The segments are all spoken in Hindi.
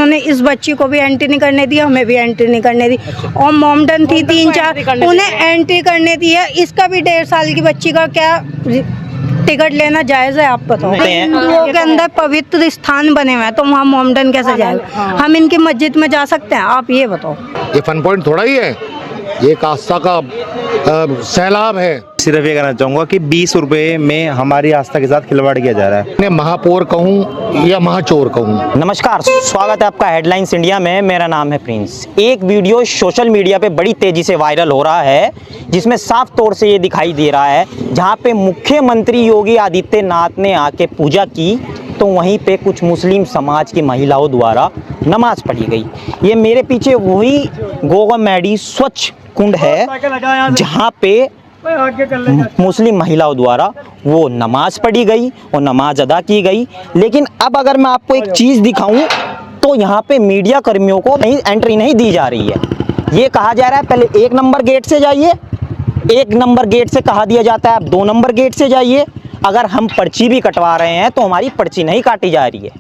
उन्होंने इस बच्ची को भी एंट्री नहीं करने दी, हमें भी एंट्री नहीं करने दी। और मॉमडन थी 3-4, उन्हें एंट्री करने दी है। इसका भी 1.5 साल की बच्ची का क्या टिकट लेना जायज है? आप बताओ। हिंदुओं के अंदर पवित्र स्थान बने हुए हैं तो वहाँ मॉमडन कैसे जाएगा? हम इनकी मस्जिद में जा सकते हैं? आप ये बताओ। ये फन पॉइंट थोड़ा ही है, ये एक आस्था का सैलाब है। सिर्फ ये कहना चाहूँगा कि 20 रुपए में हमारी आस्था के साथ खिलवाड़ किया जा रहा है। मैं महापौर कहूँ या महाचोर कहूँ। नमस्कार, स्वागत है आपका हेडलाइंस इंडिया में। मेरा नाम है प्रिंस। एक वीडियो सोशल मीडिया पे बड़ी तेजी से वायरल हो रहा है जिसमें साफ तौर से ये दिखाई दे रहा है, जहाँ पे मुख्यमंत्री योगी आदित्यनाथ ने आके पूजा की तो वहीं पे कुछ मुस्लिम समाज की महिलाओं द्वारा नमाज पढ़ी गई। ये मेरे पीछे वही गोगा मैडी स्वच्छ कुंड है जहाँ पे मुस्लिम महिलाओं द्वारा वो नमाज पढ़ी गई और नमाज अदा की गई। लेकिन अब अगर मैं आपको एक चीज़ दिखाऊं तो यहाँ पे मीडिया कर्मियों को एंट्री नहीं दी जा रही है। ये कहा जा रहा है पहले 1 नंबर गेट से जाइए, 1 नंबर गेट से कहा दिया जाता है आप 2 नंबर गेट से जाइए। अगर हम पर्ची भी कटवा रहे हैं तो हमारी पर्ची नहीं काटी जा रही है।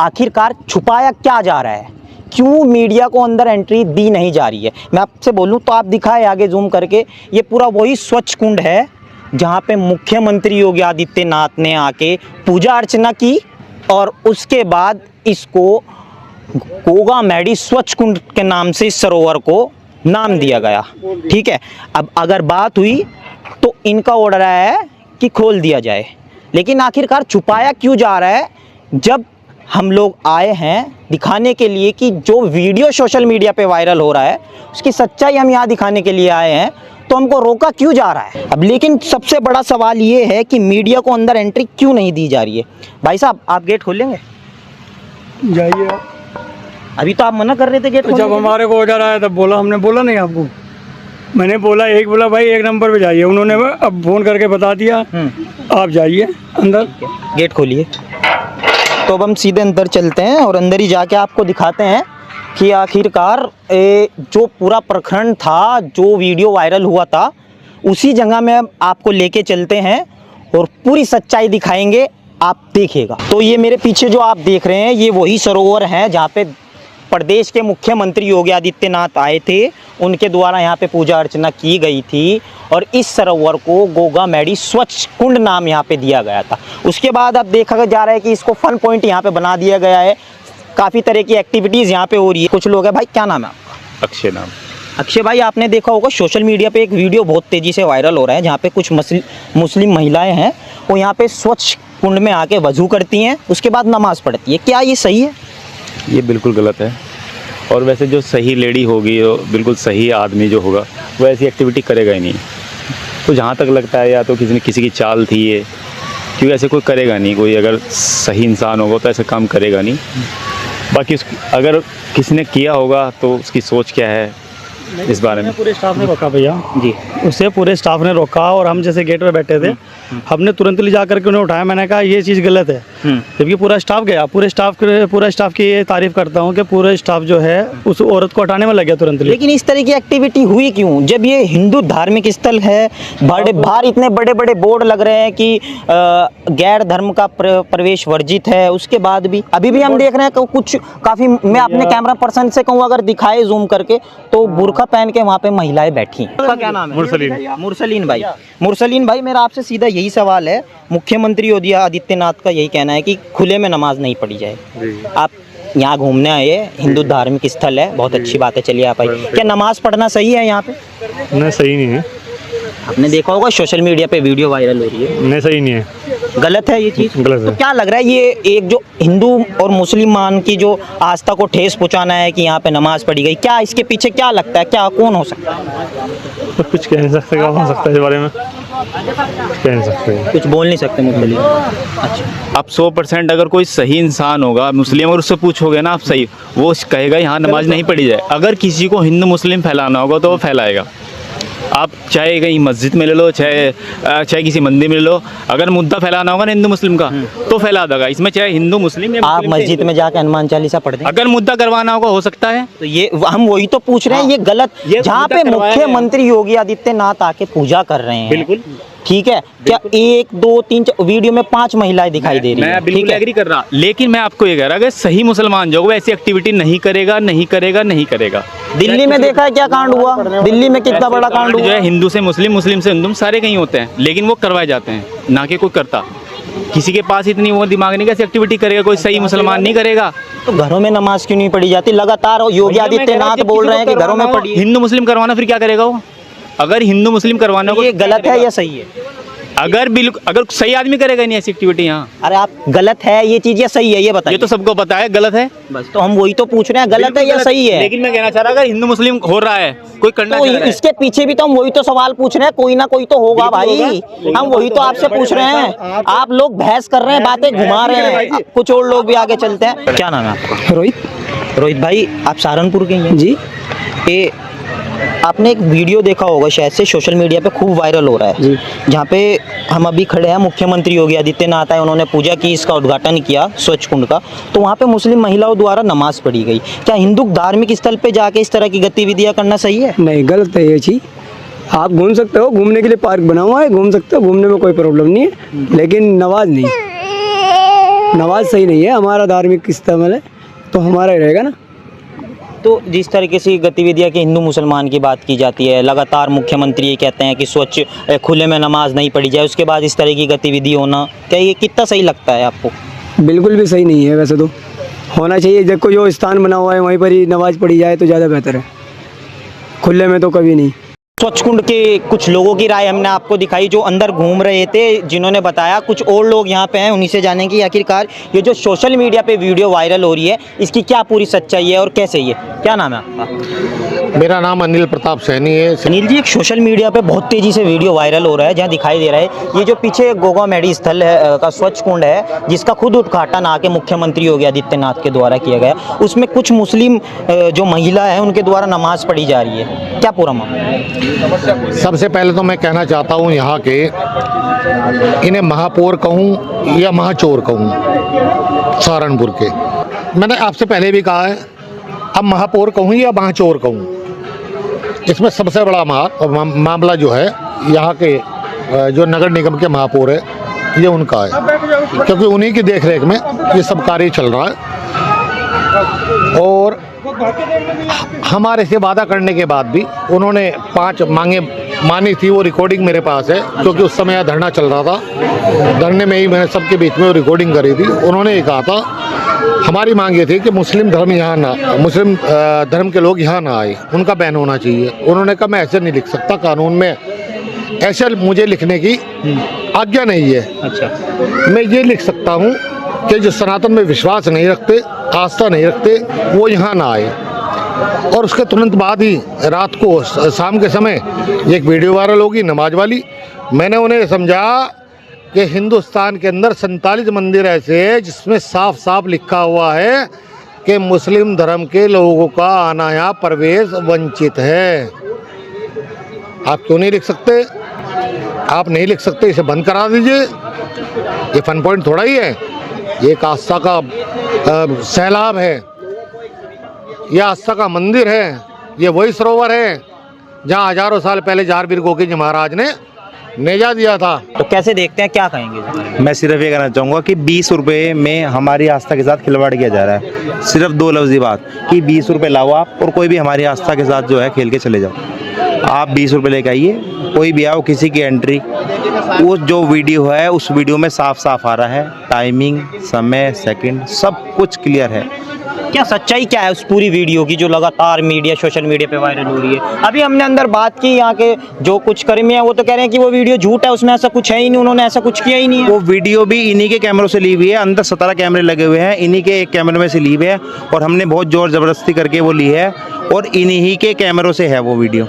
आखिरकार छुपाया क्या जा रहा है? क्यों मीडिया को अंदर एंट्री दी नहीं जा रही है? मैं आपसे बोलूं तो आप दिखाए आगे जूम करके, ये पूरा वही स्वच्छ कुंड है जहां पे मुख्यमंत्री योगी आदित्यनाथ ने आके पूजा अर्चना की और उसके बाद इसको गोगा मैडी स्वच्छ कुंड के नाम से इस सरोवर को नाम दिया गया। ठीक है, अब अगर बात हुई तो इनका ऑर्डर है कि खोल दिया जाए, लेकिन आखिरकार छुपाया क्यों जा रहा है? जब हम लोग आए हैं दिखाने के लिए कि जो वीडियो सोशल मीडिया पे वायरल हो रहा है उसकी सच्चाई हम यहाँ दिखाने के लिए आए हैं, तो हमको रोका क्यों जा रहा है? अब लेकिन सबसे बड़ा सवाल ये है कि मीडिया को अंदर एंट्री क्यों नहीं दी जा रही है? भाई साहब, आप गेट खोलेंगे? जाइए। अभी तो आप मना कर रहे थे गेट जब हमारे को ऑर्डर आया तब बोला, हमने बोला नहीं आपको? मैंने बोला भाई 1 नंबर पे जाइए, उन्होंने अब फोन करके बता दिया आप जाइए अंदर। गेट खोलिए। तो अब हम सीधे अंदर चलते हैं और अंदर ही जाके आपको दिखाते हैं कि आखिरकार जो पूरा प्रखंड था, जो वीडियो वायरल हुआ था, उसी जगह में आपको लेके चलते हैं और पूरी सच्चाई दिखाएंगे, आप देखिएगा। तो ये मेरे पीछे जो आप देख रहे हैं ये वही सरोवर है जहाँ पे प्रदेश के मुख्यमंत्री योगी आदित्यनाथ आए थे, उनके द्वारा यहाँ पे पूजा अर्चना की गई थी और इस सरोवर को गोगा मैडी स्वच्छ कुंड नाम यहाँ पे दिया गया था। उसके बाद अब देखा जा रहा है कि इसको फन पॉइंट यहाँ पे बना दिया गया है। काफ़ी तरह की एक्टिविटीज़ यहाँ पे हो रही है। कुछ लोग हैं। भाई क्या नाम है आपका? अक्षय नाम। अक्षय भाई, आपने देखा होगा सोशल मीडिया पे एक वीडियो बहुत तेज़ी से वायरल हो रहा है जहाँ पे कुछ मुस्लिम महिलाएँ हैं वो यहाँ पे स्वच्छ कुंड में आके वजू करती हैं, उसके बाद नमाज पढ़ती है। क्या ये सही है? ये बिल्कुल गलत है। और वैसे जो सही लेडी होगी, बिल्कुल सही आदमी जो होगा, वो ऐसी एक्टिविटी करेगा ही नहीं। तो जहाँ तक लगता है या तो किसी की चाल थी ये, क्योंकि ऐसे कोई करेगा नहीं। कोई अगर सही इंसान होगा तो ऐसा काम करेगा नहीं। बाकी अगर किसी ने किया होगा तो उसकी सोच क्या है इस बारे में? पूरे स्टाफ ने रोका भैया जी, उसे पूरे स्टाफ ने रोका और हम जैसे गेट पे बैठे थे हमने तुरंत ले जा करके उन्हें उठाया। मैंने कहा ये चीज़ गलत है। जबकि पूरा स्टाफ गया, पूरे स्टाफ की ये तारीफ करता हूँ कि पूरा स्टाफ जो है उस औरत को हटाने में लग गया तुरंत। लेकिन इस तरह की एक्टिविटी हुई क्यों जब ये हिंदू धार्मिक स्थल है? बाहर इतने बड़े बड़े बोर्ड लग रहे हैं कि गैर धर्म का प्रवेश वर्जित है, उसके बाद भी अभी भी हम देख रहे हैं कुछ काफ़ी, मैं अपने कैमरा पर्सन से कहूँ अगर दिखाए जूम करके तो बुर्का पहन के वहाँ पे महिलाएं बैठी। आपका क्या नाम है? मुरसलीन भाई। मुरसलीन भाई, मेरा आपसे सीधा यही सवाल है। मुख्यमंत्री योगी आदित्यनाथ का यही कहना है कि खुले में नमाज नहीं पढ़ी जाए। आप यहाँ घूमने आए, हिंदू धार्मिक स्थल है, बहुत अच्छी बात है, चलिए आप आइए। क्या नमाज पढ़ना सही है यहाँ पे? नहीं, सही नहीं है। आपने देखा होगा सोशल मीडिया पे वीडियो वायरल हो रही है। नहीं, सही नहीं है, गलत है ये चीज़। गलत है। तो क्या लग रहा है ये एक जो हिंदू और मुसलमान की जो आस्था को ठेस पहुंचाना है कि यहाँ पे नमाज पढ़ी गई, क्या इसके पीछे क्या लगता है? क्या कौन हो सकता है? तो कुछ कह नहीं सकते, क्या हो सकता है इस बारे में? कह नहीं सकते, कुछ बोल नहीं सकते मुख्तलिफ। अच्छा, आप 100% अगर कोई सही इंसान होगा, मुस्लिम, अगर उससे पूछोगे ना आप सही, वो कहेगा यहाँ नमाज नहीं पढ़ी जाए। अगर किसी को हिंदू मुस्लिम फैलाना होगा तो वो फैलाएगा। आप चाहे कहीं मस्जिद में ले लो, चाहे किसी मंदिर में ले लो, अगर मुद्दा फैलाना होगा ना हिंदू मुस्लिम का तो फैला देगा। इसमें चाहे हिंदू मुस्लिम या आप मस्जिद में जाके हनुमान चालीसा पढ़ दें, अगर मुद्दा करवाना होगा हो सकता है। तो ये हम वही तो पूछ रहे हैं। ये गलत, जहाँ पे मुख्यमंत्री योगी आदित्यनाथ आके पूजा कर रहे हैं, बिल्कुल ठीक है, क्या 1 2 3 वीडियो में 5 महिलाएं दिखाई दे रही है? मैं बिल्कुल ठीक है, एग्री कर रहा, लेकिन मैं आपको ये कह रहा कि सही मुसलमान जो होगा ऐसी एक्टिविटी नहीं करेगा, नहीं करेगा, नहीं करेगा। दिल्ली में देखा है क्या कांड हुआ? दिल्ली में कितना बड़ा कांड जो हुआ? है हिंदू से मुस्लिम, मुस्लिम से हिंदू, सारे कहीं होते हैं, लेकिन वो करवाए जाते हैं, ना कि कोई करता। किसी के पास इतनी वो दिमाग नहीं, कैसे एक्टिविटी करेगा, कोई सही मुसलमान नहीं करेगा। तो घरों में नमाज क्यों नहीं पढ़ी जाती? लगातार योगी आदित्यनाथ बोल रहे हैं कि घरों में पढ़ी। हिंदू मुस्लिम करवाना फिर क्या करेगा वो? अगर हिंदू मुस्लिम करवाना को ये गलत है या सही है? अगर बिल्कुल, अगर सही आदमी करेगा नहीं ऐसी एक्टिविटी यहाँ। अरे आप गलत है ये चीज या सही है ये बताइए। ये तो सबको पता है गलत है, बस तो हम वही तो पूछ रहे हैं, गलत है या सही है? लेकिन मैं कहना चाह रहा, अगर हिंदू मुस्लिम हो रहा है, कोई करना तो चाह रहा है, इसके पीछे भी तो हम वही तो सवाल पूछ रहे हैं, कोई ना कोई तो होगा भाई। हम वही तो आपसे पूछ रहे हैं, आप लोग बहस कर रहे हैं, बातें घुमा रहे हैं, कुछ और लोग भी आगे चलते हैं। क्या नाम है आपका? रोहित भाई, आप सहारनपुर के ही हैं? जी। ये आपने एक वीडियो देखा होगा शायद से, सोशल मीडिया पे खूब वायरल हो रहा है जी, जहाँ पे हम अभी खड़े हैं, मुख्यमंत्री योगी आदित्यनाथ आए, उन्होंने पूजा की, इसका उद्घाटन किया स्वच्छ कुंड का, तो वहाँ पे मुस्लिम महिलाओं द्वारा नमाज पढ़ी गई। क्या हिंदू धार्मिक स्थल पे जाके इस तरह की गतिविधियाँ करना सही है? नहीं, गलत है ये चीज़। आप घूम सकते हो, घूमने के लिए पार्क बना हुआ है, घूम सकते हो, घूमने में कोई प्रॉब्लम नहीं है, लेकिन नमाज नहीं, नमाज सही नहीं है। हमारा धार्मिक स्थल है तो हमारा ही रहेगा ना। तो जिस तरीके से गतिविधियाँ की हिंदू मुसलमान की बात की जाती है, लगातार मुख्यमंत्री ये कहते हैं कि स्वच्छ खुले में नमाज नहीं पढ़ी जाए, उसके बाद इस तरह की गतिविधि होना, क्या ये कितना सही लगता है आपको? बिल्कुल भी सही नहीं है, वैसे तो होना चाहिए, जब कोई जो स्थान बना हुआ है वहीं पर ही नमाज पढ़ी जाए तो ज़्यादा बेहतर है, खुले में तो कभी नहीं। स्वच्छ कुंड के कुछ लोगों की राय हमने आपको दिखाई जो अंदर घूम रहे थे, जिन्होंने बताया, कुछ और लोग यहाँ पे हैं, उन्हीं से जानेंगे आखिरकार ये जो सोशल मीडिया पे वीडियो वायरल हो रही है इसकी क्या पूरी सच्चाई है और कैसे ये। क्या नाम है आपका? मेरा नाम अनिल प्रताप सैनी है। अनिल जी, एक सोशल मीडिया पे बहुत तेजी से वीडियो वायरल हो रहा है, जहाँ दिखाई दे रहा है ये जो पीछे गोगा मेडी स्थल है का स्वच्छ कुंड है, जिसका खुद उद्घाटन आके मुख्यमंत्री योगी आदित्यनाथ के द्वारा किया गया, उसमें कुछ मुस्लिम जो महिला है उनके द्वारा नमाज पढ़ी जा रही है, क्या पूरा मामला? सबसे पहले तो मैं कहना चाहता हूँ यहाँ के, इन्हें महापौर कहूँ या महाचोर कहूँ सहारनपुर के, मैंने आपसे पहले भी कहा है, अब महापौर कहूँ या महाचोर कहूँ, इसमें सबसे बड़ा मामला जो है यहाँ के जो नगर निगम के महापौर है ये उनका है, क्योंकि उन्हीं की देखरेख में ये सब कार्य चल रहा है। और हमारे से वादा करने के बाद भी उन्होंने 5 मांगे मानी थी, वो रिकॉर्डिंग मेरे पास है, क्योंकि उस समय धरना चल रहा था, धरने में ही मैंने सबके बीच में वो रिकॉर्डिंग करी थी। उन्होंने ये कहा था, हमारी मांग ये थी कि मुस्लिम धर्म के लोग यहाँ ना आए, उनका बैन होना चाहिए। उन्होंने कहा मैं ऐसे नहीं लिख सकता, कानून में ऐसे मुझे लिखने की आज्ञा नहीं है। अच्छा, मैं ये लिख सकता हूँ कि जो सनातन में विश्वास नहीं रखते, आस्था नहीं रखते, वो यहाँ ना आए। और उसके तुरंत बाद ही रात को शाम के समय एक वीडियो वायरल होगी नमाज वाली। मैंने उन्हें समझा कि हिंदुस्तान के अंदर 47 मंदिर ऐसे हैं जिसमें साफ साफ लिखा हुआ है कि मुस्लिम धर्म के लोगों का आना यहाँ प्रवेश वंचित है। आप क्यों नहीं लिख सकते? आप नहीं लिख सकते, इसे बंद करा दीजिए। ये फन पॉइंट थोड़ा ही है, ये एक आस्था का सैलाब है, यह आस्था का मंदिर है, ये वही सरोवर है जहाँ हजारों साल पहले जारवीर गोकी जी महाराज ने नेजा दिया था। तो कैसे देखते हैं, क्या कहेंगे? मैं सिर्फ ये कहना चाहूँगा कि 20 रुपये में हमारी आस्था के साथ खिलवाड़ किया जा रहा है। सिर्फ 2 लफ्ज़ी बात कि 20 रुपये लाओ आप और कोई भी हमारी आस्था के साथ जो है खेल के चले जाओ। आप 20 रुपये लेके आइए, कोई भी आओ, किसी की एंट्री, वो जो वीडियो है उस वीडियो में साफ साफ आ रहा है, टाइमिंग, समय, सेकंड, सब कुछ क्लियर है। क्या सच्चाई क्या है उस पूरी वीडियो की जो लगातार सोशल मीडिया पे वायरल हो रही है? अभी हमने अंदर बात की, यहाँ के जो कुछ कर्मी हैं वो तो कह रहे हैं कि वो वीडियो झूठ है, उसमें ऐसा कुछ है ही नहीं, उन्होंने ऐसा कुछ किया ही नहीं है। वो वीडियो भी इन्हीं के कैमरों से ली हुई है, अंदर 17 कैमरे लगे हुए हैं, इन्हीं के एक कैमरे में से ली हुई है और हमने बहुत जोर ज़बरदस्ती करके वो ली है और इन्हीं के कैमरों से है वो वीडियो।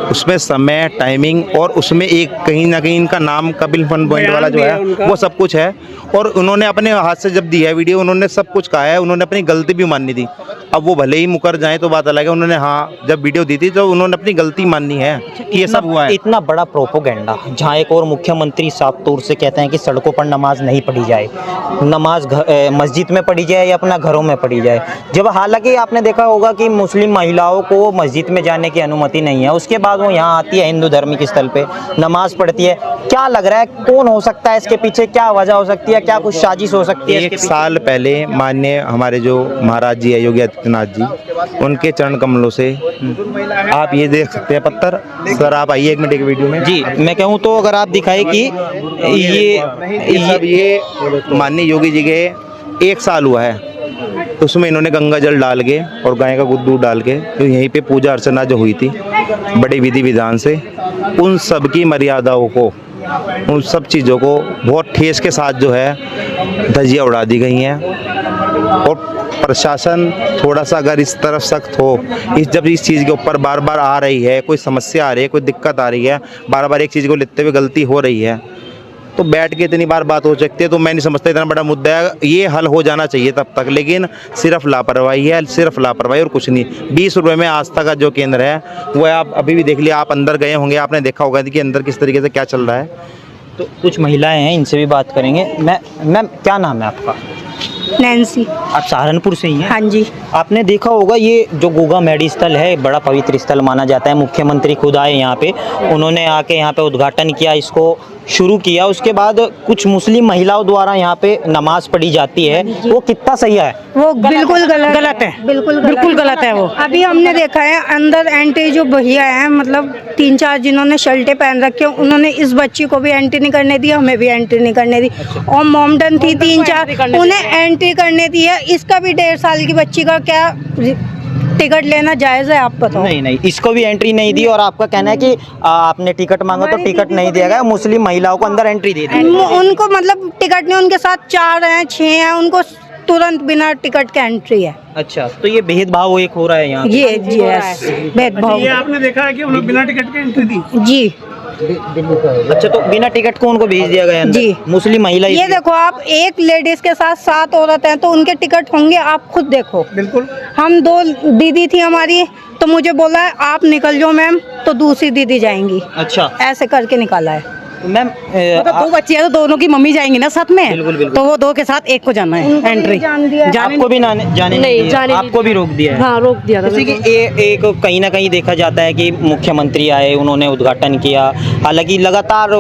उसमें समय, टाइमिंग और उसमें एक कहीं ना कहीं इनका नाम कपिल फन पॉइंट वाला जो है वो सब कुछ है। और उन्होंने अपने हाथ से जब दी है वीडियो, उन्होंने सब कुछ कहा है, उन्होंने अपनी गलती भी माननी थी। अब वो भले ही मुकर जाएं तो बात अलग है, उन्होंने हाँ जब वीडियो दी थी तो उन्होंने अपनी गलती माननी है कि ये सब हुआ है। इतना बड़ा प्रोपोगेंडा, जहाँ एक और मुख्यमंत्री साफ तौर से कहते हैं कि सड़कों पर नमाज नहीं पढ़ी जाए, नमाज मस्जिद में पढ़ी जाए या अपना घरों में पढ़ी जाए, जब हालांकि आपने देखा होगा कि मुस्लिम महिलाओं को मस्जिद में जाने की अनुमति नहीं है, उसके बाद वो यहाँ आती है हिंदू धार्मिक स्थल पे नमाज पढ़ती है। क्या लग रहा है कौन हो सकता है इसके पीछे, क्या वजह हो सकती है, क्या कुछ साजिश हो सकती है? एक साल पहले माननीय हमारे जो महाराज जी है योगी आदित्यनाथ जी, उनके चरण कमलों से आप ये देख सकते हैं पत्थर। सर आप आइए एक मिनट एक वीडियो में जी, मैं कहूँ तो अगर आप दिखाए कि ये माननीय योगी जी के 1 साल हुआ है, उसमें इन्होंने गंगा जल डाल के और गाय का दूध डाल के तो यहीं पे पूजा अर्चना जो हुई थी बड़े विधि विधान से, उन सब की मर्यादाओं को, उन सब चीज़ों को बहुत ठेस के साथ जो है धज्जियाँ उड़ा दी गई हैं। और प्रशासन थोड़ा सा अगर इस तरफ सख्त हो, जब इस चीज़ के ऊपर बार बार आ रही है, कोई समस्या आ रही है, कोई दिक्कत आ रही है, बार बार एक चीज़ को लेते हुए गलती हो रही है, तो बैठ के इतनी बार बात हो सकती है, तो मैं नहीं समझता इतना बड़ा मुद्दा है, ये हल हो जाना चाहिए तब तक। लेकिन सिर्फ लापरवाही है, सिर्फ लापरवाही और कुछ नहीं। 20 रुपये में आस्था का जो केंद्र है वो आप अभी भी देख लिया, आप अंदर गए होंगे, आपने देखा होगा कि अंदर किस तरीके से क्या चल रहा है। तो कुछ महिलाएं हैं, इनसे भी बात करेंगे। मैम क्या नाम है आपका? नैन्सी। आप सहारनपुर से ही हैं? हाँ जी। आपने देखा होगा ये जो गोगा मेडी स्थल है बड़ा पवित्र स्थल माना जाता है, मुख्यमंत्री खुद आए यहाँ पे, उन्होंने आके यहाँ पे उद्घाटन किया, इसको शुरू किया, उसके बाद कुछ मुस्लिम महिलाओं द्वारा यहाँ पे नमाज पढ़ी जाती है, वो कितना सही है? वो बिल्कुल गलत है, बिल्कुल गलत है वो। अभी हमने देखा है अंदर एंट्री जो भैया है, मतलब 3-4 जिन्होंने शर्टें पहन रखी, उन्होंने इस बच्ची को भी एंट्री नहीं करने दी, हमें भी एंट्री नहीं करने दी। और मॉमडन थी 3-4, उन्हें एंट्री करने दी है। इसका भी 1.5 साल की बच्ची का क्या टिकट लेना जायज़ है? आप बताओ। नहीं, इसको भी एंट्री नहीं दी, और आपका कहना है कि आपने टिकट मांगा तो टिकट नहीं दिया गया, मुस्लिम महिलाओं को अंदर एंट्री दे दी। उनको मतलब टिकट नहीं, उनके साथ 4 हैं 6 हैं, उनको तुरंत बिना टिकट के एंट्री है। अच्छा, तो ये भेदभाव एक हो रहा है यहाँ? ये भेदभाव। ये आपने देखा है कि उन्होंने बिना टिकट के एंट्री दी? जी। अच्छा, तो बिना टिकट को उनको भेज दिया गया अंदर? जी। मुस्लिम महिला? ये देखो आप, एक लेडीज के साथ 7 औरत हैं, तो उनके टिकट होंगे, आप खुद देखो। बिल्कुल। हम 2 दीदी थी हमारी, तो मुझे बोला है आप निकल जाओ मैम, तो दूसरी दीदी जाएंगी। अच्छा, ऐसे करके निकाला है। मैम तो 2 बच्ची है तो दोनों की मम्मी जाएंगी ना साथ में? बिल्कुल, बिल्कुल। तो वो 2 के साथ एक को जाना है एंट्री। आपको भी जाने नहीं दिया? आपको भी रोक दिया है? हाँ, रोक दिया था। जैसे कि एक कहीं ना कहीं देखा जाता है कि मुख्यमंत्री आए, उन्होंने उद्घाटन किया, हालांकि लगातार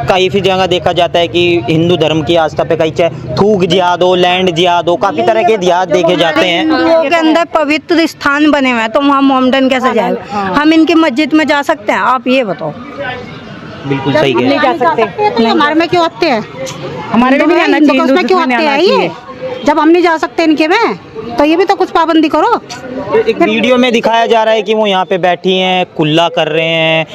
कई जगह देखा जाता है कि हिंदू धर्म की आस्था पे कई चाहे थूक जिहाद हो, लैंड जिहाद हो, काफी तरह के जिहाद देखे जाते हैं। हिंदुओं के अंदर पवित्र स्थान बने हुए हैं, तो वहाँ मोमडन कैसे जाएगा? हम इनकी मस्जिद में जा सकते हैं? आप ये बताओ। बिल्कुल सही नहीं है। जा सकते। तो हमारे में क्यों आते हैं? हमारे में भी नहीं आना हिंदू चाहिए, तो उसमें क्यों हिंदू आते में हैं आना ये? चाहिए। जब हम नहीं जा सकते इनके में, तो ये भी तो कुछ पाबंदी करो। एक वीडियो में दिखाया जा रहा है कि वो यहाँ पे बैठी हैं, कुल्ला कर रहे हैं,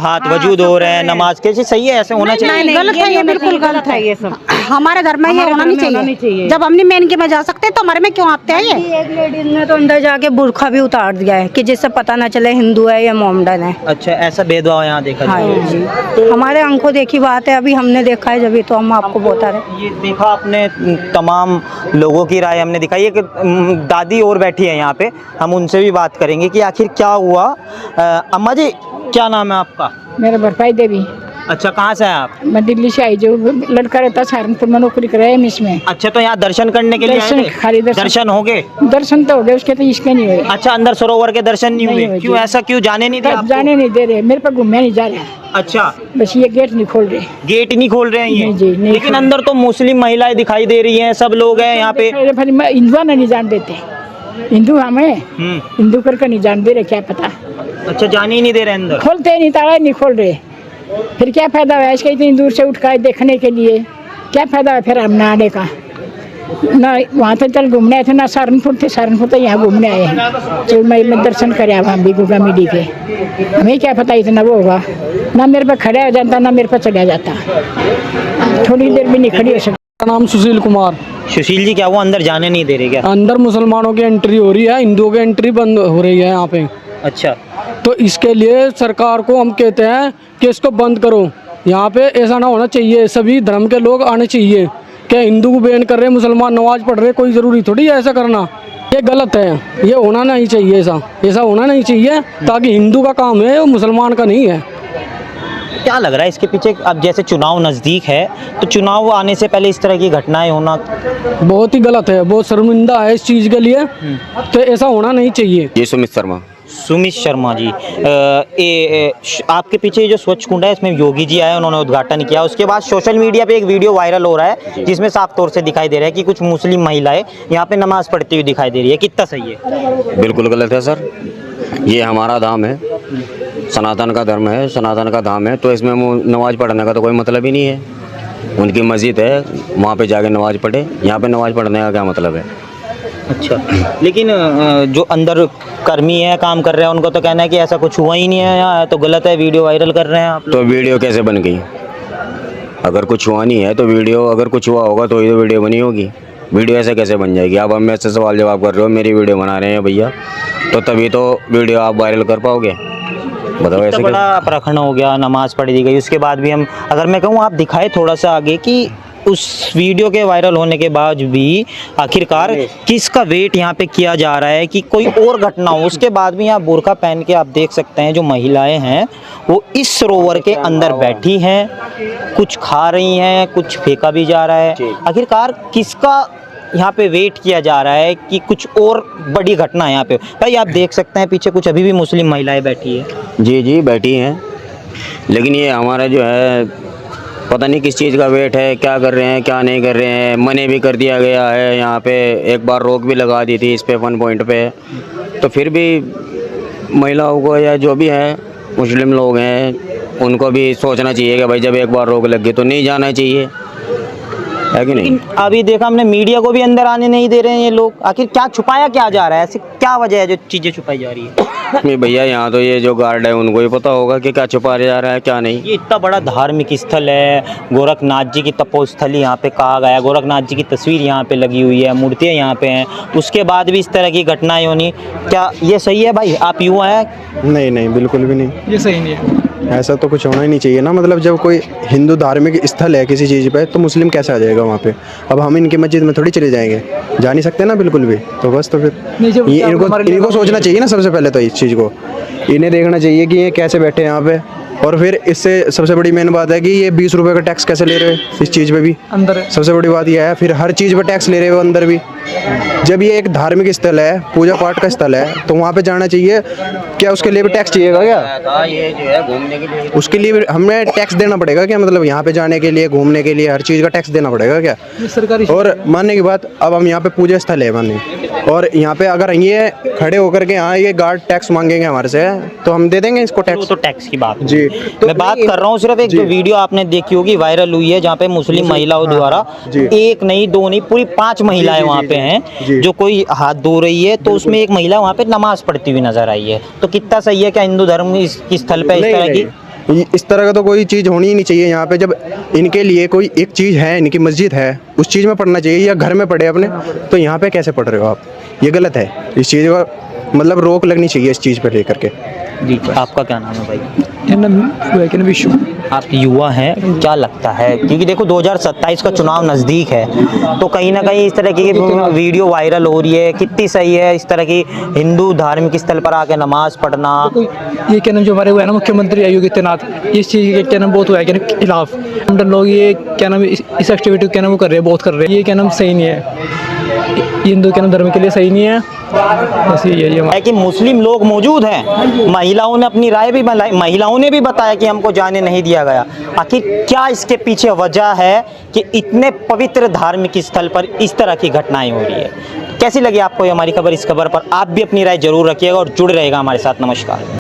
हाथ वजूद हो रहे हैं, नमाज कैसे? सही है, ऐसे होना चाहिए? नहीं, गलत है ये, बिल्कुल गलत है ये सब। हमारे धर्म में ये होना नहीं चाहिए। जब हमने मेन के में जा सकते हैं तो हमारे में क्यों आते हैं ये? एक लेडीज ने तो अंदर जाके बुर्खा भी उतार दिया है कि जिससे पता ना चले हिंदू है या मोमडन है। अच्छा, ऐसा भेदभाव यहाँ देखा हाँ जाए? जी, हमारे आंखों देखी बात है, अभी हमने देखा है, जब तो हम आपको बता रहे। ये देखा आपने, तमाम लोगों की राय हमने दिखाई। एक दादी और बैठी है यहाँ पे, हम उनसे भी बात करेंगे कि आखिर क्या हुआ। अम्मा जी, क्या नाम है आपका? मेरा भरपाई देवी। अच्छा, कहाँ से हैं आप? मैं दिल्ली से आई, जो लड़का रहता सहारनपुर में नौकरी कर रहा है मिस में। अच्छा, तो यहाँ दर्शन करने के लिए आए थे? खाली दर्शन हो गए? दर्शन तो हो गए, उसके तो इसके नहीं हुए। अच्छा, अंदर सरोवर के दर्शन नहीं नहीं हुए? हुए क्यों, जी। ऐसा क्यों? जाने नहीं दिया आपको? जाने नहीं दे रहे, मेरे पर घूमने नहीं जा रहे। अच्छा, बस ये गेट नहीं खोल रहे। गेट नहीं खोल रहे हैं ये? नहीं जी, नहीं लेकिन खोल अंदर तो मुस्लिम महिलाएं दिखाई दे रही हैं, सब लोग हैं यहाँ पे। हिंदुआ नहीं जान देते, हिंदू हमें हिंदू करके नहीं जान दे रहे, क्या पता। अच्छा, जाने ही नहीं दे रहे अंदर? खोलते नहीं, ताला नहीं खोल रहे, फिर क्या फायदा है इसका? इतनी दूर से उठ कर देखने के लिए क्या फायदा है फिर हम आने का? ना वहाँ तो चल घूमने आए थे, ना सहारनपुर थे, सहारनपुर तो यहाँ घूमने आए हैं। चल मैं दर्शन करे वहाँ भी गोगा मेडी के, हमें क्या पता इतना वो होगा। ना मेरे पर खड़ा हो जाता, ना मेरे पर चढ़ा जाता, थोड़ी देर भी नहीं खड़ी हो सकती। नाम सुशील कुमार। सुशील जी, क्या वो अंदर जाने नहीं दे रहे क्या? अंदर मुसलमानों की एंट्री हो रही है, हिंदुओं की एंट्री बंद हो रही है यहाँ पे। अच्छा, तो इसके लिए सरकार को हम कहते हैं कि इसको बंद करो। यहाँ पे ऐसा ना होना चाहिए, सभी धर्म के लोग आने चाहिए। क्या हिंदू को बैन कर रहे हैं, मुसलमान नमाज पढ़ रहे, कोई ज़रूरी थोड़ी है ऐसा करना। ये गलत है, ये होना नहीं चाहिए, ऐसा होना नहीं चाहिए, ताकि हिंदू का काम है, वो मुसलमान का नहीं है। क्या लग रहा है इसके पीछे? अब जैसे चुनाव नज़दीक है तो चुनाव आने से पहले इस तरह की घटनाएं होना बहुत ही गलत है, बहुत शर्मिंदा है इस चीज़ के लिए, तो ऐसा होना नहीं चाहिए। ये सुमित शर्मा जी, आपके पीछे जो स्वच्छ कुंड है इसमें योगी जी आए, उन्होंने उद्घाटन किया। उसके बाद सोशल मीडिया पे एक वीडियो वायरल हो रहा है जिसमें साफ तौर से दिखाई दे रहा है कि कुछ मुस्लिम महिलाएं यहाँ पे नमाज पढ़ती हुई दिखाई दे रही है। कितना सही है? बिल्कुल गलत है सर, ये हमारा धाम है, सनातन का धर्म है, सनातन का धाम है, तो इसमें नमाज पढ़ने का तो कोई मतलब ही नहीं है। उनकी मस्जिद है, वहाँ पे जाके नमाज पढ़े, यहाँ पे नमाज पढ़ने का क्या मतलब है? अच्छा, लेकिन जो अंदर कर्मी है, काम कर रहे हैं, उनको तो कहना है कि ऐसा कुछ हुआ ही नहीं है, यहाँ तो गलत है, वीडियो वायरल कर रहे हैं आप लोग। तो वीडियो कैसे बन गई? अगर कुछ हुआ नहीं है तो वीडियो, अगर कुछ हुआ होगा तो ये वीडियो बनी होगी। वीडियो ऐसे कैसे बन जाएगी? आप हम ऐसे सवाल जवाब कर रहे हो, मेरी वीडियो बना रहे हैं भैया, तो तभी तो वीडियो आप वायरल कर पाओगे। बताओ ऐसे बड़ा प्रखंड हो गया, नमाज पढ़ दी गई, उसके बाद भी हम, अगर मैं कहूँ आप दिखाए थोड़ा सा आगे कि उस वीडियो के वायरल होने के बाद भी आखिरकार किसका वेट यहाँ पे किया जा रहा है कि कोई और घटना हो। उसके बाद भी यहाँ बुर्का पहन के आप देख सकते हैं जो महिलाएं हैं वो इस सरोवर के अंदर बैठी हैं, कुछ खा रही हैं, कुछ फेंका भी जा रहा है। आखिरकार किसका यहाँ पे वेट किया जा रहा है कि कुछ और बड़ी घटना यहाँ पे? भाई आप देख सकते हैं पीछे कुछ अभी भी मुस्लिम महिलाएं बैठी है। जी बैठी हैं, लेकिन ये हमारा जो है पता नहीं किस चीज़ का वेट है, क्या कर रहे हैं क्या नहीं कर रहे हैं। मने भी कर दिया गया है, यहाँ पे एक बार रोक भी लगा दी थी इस पे 1 पॉइंट पे, तो फिर भी महिलाओं को या जो भी है मुस्लिम लोग हैं उनको भी सोचना चाहिए कि भाई जब एक बार रोक लग गई तो नहीं जाना चाहिए, है कि नहीं? अभी देखा हमने मीडिया को भी अंदर आने नहीं दे रहे हैं ये लोग। आखिर क्या छुपाया क्या जा रहा है? ऐसी क्या वजह है जो चीज़ें छुपाई जा रही है? नहीं भैया, यहाँ तो ये जो गार्ड है उनको ही पता होगा कि क्या छुपाया जा रहा है क्या नहीं। ये इतना बड़ा धार्मिक स्थल है, गोरखनाथ जी की तपोस्थली यहाँ पे कहा गया, गोरखनाथ जी की तस्वीर यहाँ पे लगी हुई है, मूर्तियाँ यहाँ पे हैं, उसके बाद भी इस तरह की घटनाएं होनी, क्या ये सही है भाई? आप युवा हैं? नहीं बिल्कुल भी नहीं, ये सही नहीं है, ऐसा तो कुछ होना ही नहीं चाहिए ना। मतलब जब कोई हिंदू धार्मिक स्थल है किसी चीज़ पे तो मुस्लिम कैसे आ जाएगा वहाँ पे? अब हम इनकी मस्जिद में थोड़ी चले जाएंगे, जा नहीं सकते ना बिल्कुल भी। तो बस, तो फिर ये इनको सोचना चाहिए ना सबसे पहले तो इस चीज़ को, इन्हें देखना चाहिए कि ये कैसे बैठे हैं यहाँ पे। और फिर इससे सबसे बड़ी मेन बात है कि ये 20 रुपये का टैक्स कैसे ले रहे हैं इस चीज़ पे भी अंदर है। सबसे बड़ी बात यह है, फिर हर चीज़ पे टैक्स ले रहे हो अंदर भी। जब ये एक धार्मिक स्थल है, पूजा पाठ का स्थल है, तो वहाँ पे जाना चाहिए, क्या उसके लिए भी टैक्स चाहिएगा क्या? ये जो है घूमने के लिए, उसके लिए भी हमें टैक्स देना पड़ेगा क्या? मतलब यहाँ पे जाने के लिए, घूमने के लिए हर चीज़ का टैक्स देना पड़ेगा क्या? सरकारी। और मानने की बात, अब हम यहाँ पे पूजा स्थल है मानने, और यहाँ पे अगर ये खड़े होकर के यहाँ ये गार्ड टैक्स मांगेंगे हमारे से, तो हम दे देंगे इसको टैक्स। तो टैक्स की बात जी, तो मैं बात कर रहा हूँ सिर्फ एक जो वीडियो आपने देखी होगी वायरल हुई है जहाँ पे मुस्लिम महिलाओं द्वारा एक नहीं दो नहीं पूरी 5 महिलाएं वहाँ पे हैं जो कोई हाथ धो रही है, तो उसमें एक महिला वहाँ पे नमाज पढ़ती हुई नजर आई है। तो कितना सही है? क्या हिंदू धर्म इस स्थल पे इस तरह की इस तरह का तो कोई चीज़ होनी ही नहीं चाहिए यहाँ पे। जब इनके लिए कोई एक चीज़ है, इनकी मस्जिद है, उस चीज़ में पढ़ना चाहिए, या घर में पढ़े अपने, तो यहाँ पे कैसे पढ़ रहे हो आप? ये गलत है। इस चीज़ का मतलब रोक लगनी चाहिए इस चीज़ पर लेकर के। जी, आपका क्या नाम है भाई? विश्व। आप युवा हैं, क्या लगता है, क्योंकि देखो 2027 का चुनाव नज़दीक है, तो कहीं ना कहीं इस तरह की वीडियो वायरल हो रही है, कितनी सही है इस तरह की हिंदू धार्मिक स्थल पर आके नमाज पढ़ना? ये क्या नाम जो हमारे हुआ है ना मुख्यमंत्री योगी आदित्यनाथ, इस चीज़ के क्या नाम बहुत हुआ है क्या खिलाफ लोग, ये क्या नाम इस एक्टिविटी क्या नाम वो कर रहे हैं, बहुत कर रहे हैं, ये क्या नाम सही नहीं है, हिंदू के नाम धर्म के लिए सही नहीं है। बस यही है कि मुस्लिम लोग मौजूद हैं, महिलाओं ने अपनी राय भी बनाई, महिलाओं ने भी बताया कि हमको जाने नहीं दिया गया। आखिर क्या इसके पीछे वजह है कि इतने पवित्र धार्मिक स्थल पर इस तरह की घटनाएं हो रही है? कैसी लगी आपको ये हमारी खबर? इस खबर पर आप भी अपनी राय जरूर रखिएगा और जुड़े रहेगा हमारे साथ। नमस्कार।